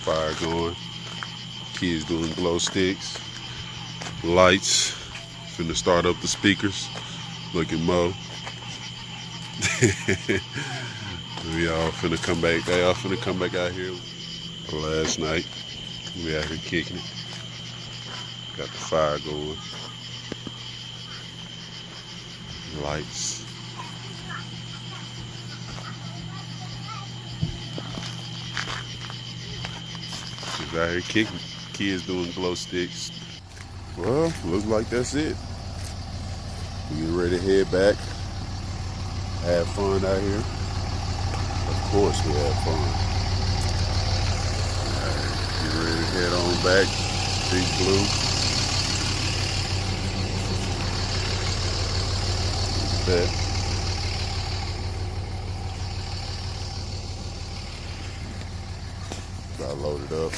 fire going. Kids doing glow sticks. Lights. Finna start up the speakers. Look at Mo. We all finna come back. They all finna come back out here. Last night, we out here kicking it. Got the fire going. Lights. Just out here kicking. Kids doing glow sticks. Well, looks like that's it. We get ready to head back. Have fun out here. Of course we have fun. Alright, get ready to head on back. Big Blue. That. Got loaded up.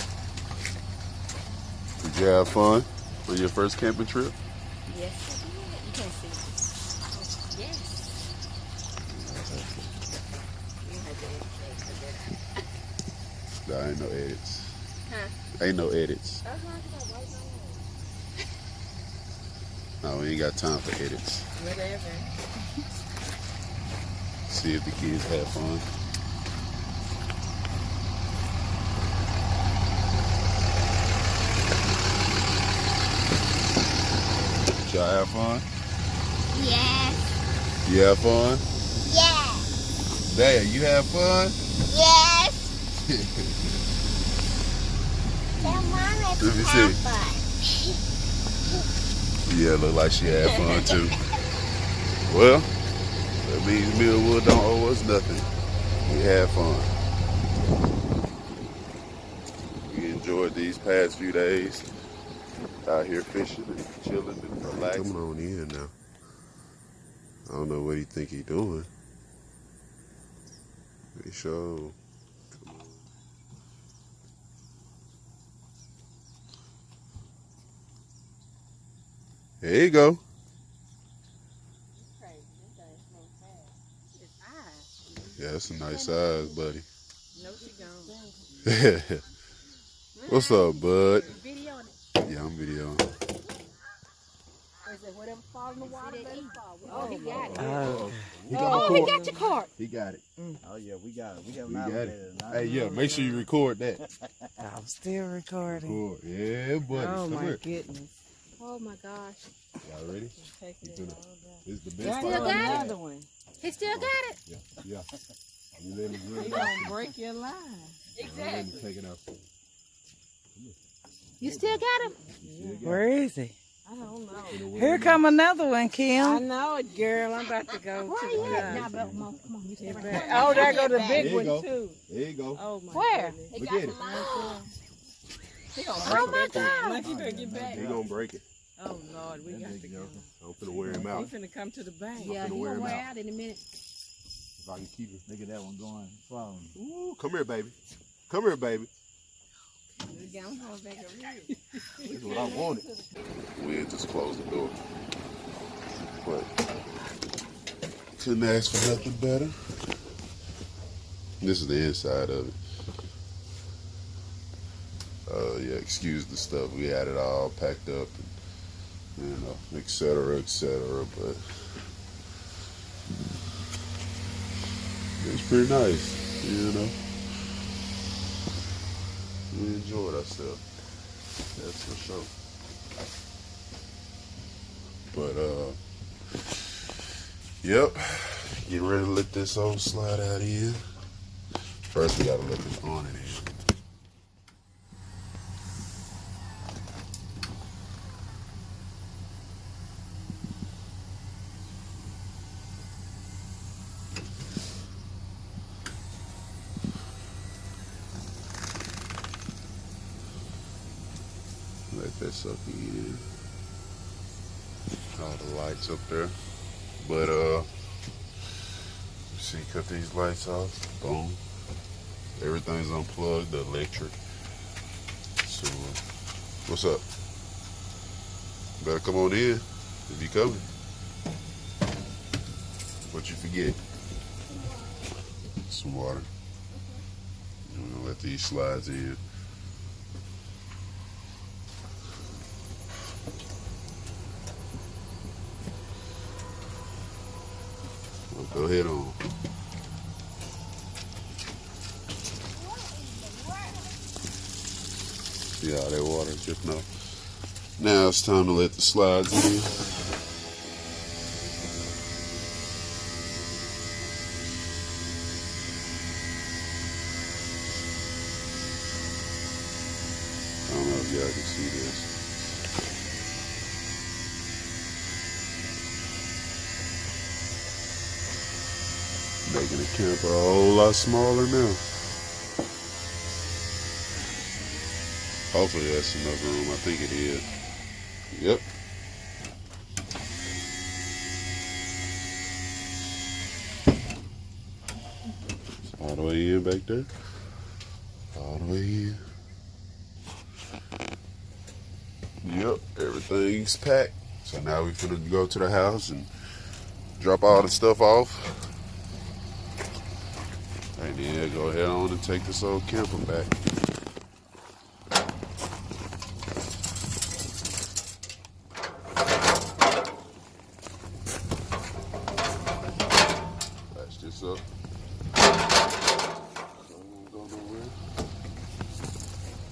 Did you have fun on your first camping trip? Yes, I did. You can't see. Yes. Nah, ain't no edits. Huh? Ain't no edits. No, we ain't got time for edits. Whatever. See if the kids have fun. Did y'all have fun? Yes. You have fun? Yes. Dad, you have fun? Yes. Tell Mom Let me it's see. have fun. Yeah, look like she had fun too. Well, that means Millwood don't owe us nothing. We had fun. We enjoyed these past few days out here fishing and chilling and relaxing. Coming on in now. I don't know what he think he doing. He sure. Come on. There you go. Yeah, that's a nice size, buddy. No, she gone. What's up, bud? Video it. Yeah, I'm videoing. Whatever fall in the water, let it fall. Oh, he got it. He Oh, he got your card. He got it. Oh yeah, we got it. We got it. Hey, yeah, make sure you record that. I'm still recording. Record. Yeah, buddy. Oh Come my here. goodness. Oh my gosh. Y'all ready? Taking This it all is the He best still part. got Another it. one. He still got it. Yeah, yeah. You let him really You gonna break your line. Exactly. take it out. You still got him? Where is he? I don't know. Here come another one, I Kim. know it, girl. I'm about to go Where to you the at? Now, gun. but come on. You stay right there. Oh, there go the There big you one go. too. There you go. Oh my Where? goodness. Look at it. He gonna Oh break my that thing. God. Like, you better get back. He gonna break it. Oh Lord, we got to go. I'm finna wear him We out. finna come to the bank. Yeah, Yeah, he he gonna gonna wear wear out out in a minute. If I can keep it. Look at that one going, falling. Ooh, come here, baby. Come here, baby. We got him going back over here. This is what I wanted. We had just closed the door. But couldn't ask for nothing better. This is the inside of it. Yeah, excuse the stuff. We had it all packed up, and, you know, et cetera, but it's pretty nice, you know. We enjoyed ourselves. That's for sure. But yep. Get ready to let this old slide out in. First we gotta let this awning in. Let that sucker in. All the lights up there. But see, cut these lights off. Boom. Everything's unplugged, the electric. So what's up? Better come on in if you coming. What you forget? Some water. I'm gonna let these slides in. head on. See how that water is dripping off. Now it's time to let the slides in. I don't know if y'all can see this. Making the camper a whole lot smaller now. Hopefully that's enough room. I think it is. Yep. All the way in back there. All the way in. Yep, everything's packed. So now we're gonna go to the house and drop all the stuff off. And then go ahead on and take this old camper back. Patch this up. So it won't go nowhere.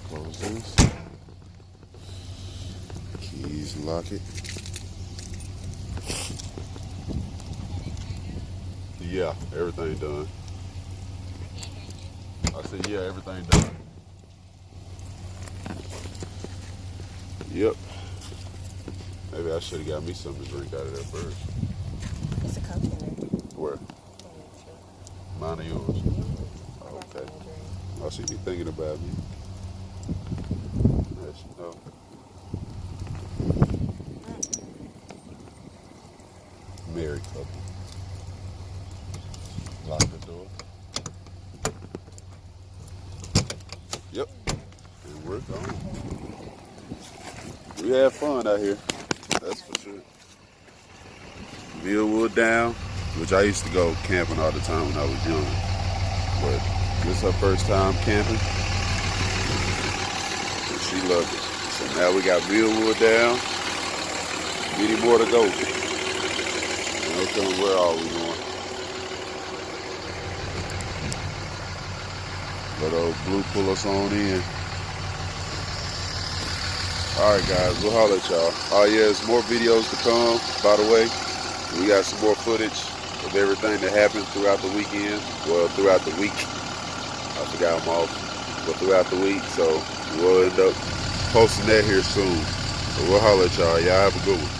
Close this. Keys, lock it. Yeah, everything done. I said, yeah, everything done. Yep. Maybe I should have got me something to drink out of there first. It's a Coke in there. Where? Mine or yours? Okay. I see you thinking about me. Let you know. Married couple. Lock the door. Yep. And we're gone. We had fun out here. That's for sure. Millwood down, which I used to go camping all the time when I was young. But this is her first time camping. And she loved it. So now we got Millwood down. Many more to go. And no telling where all we going. Let old Blue pull us on in. Alright guys, we'll holler at y'all. Oh yeah, there's more videos to come, by the way. We got some more footage of everything that happened throughout the weekend. Well, throughout the week. I forgot I'm off. But throughout the week, so we'll end up posting that here soon. So we'll holler at y'all. Y'all have a good one.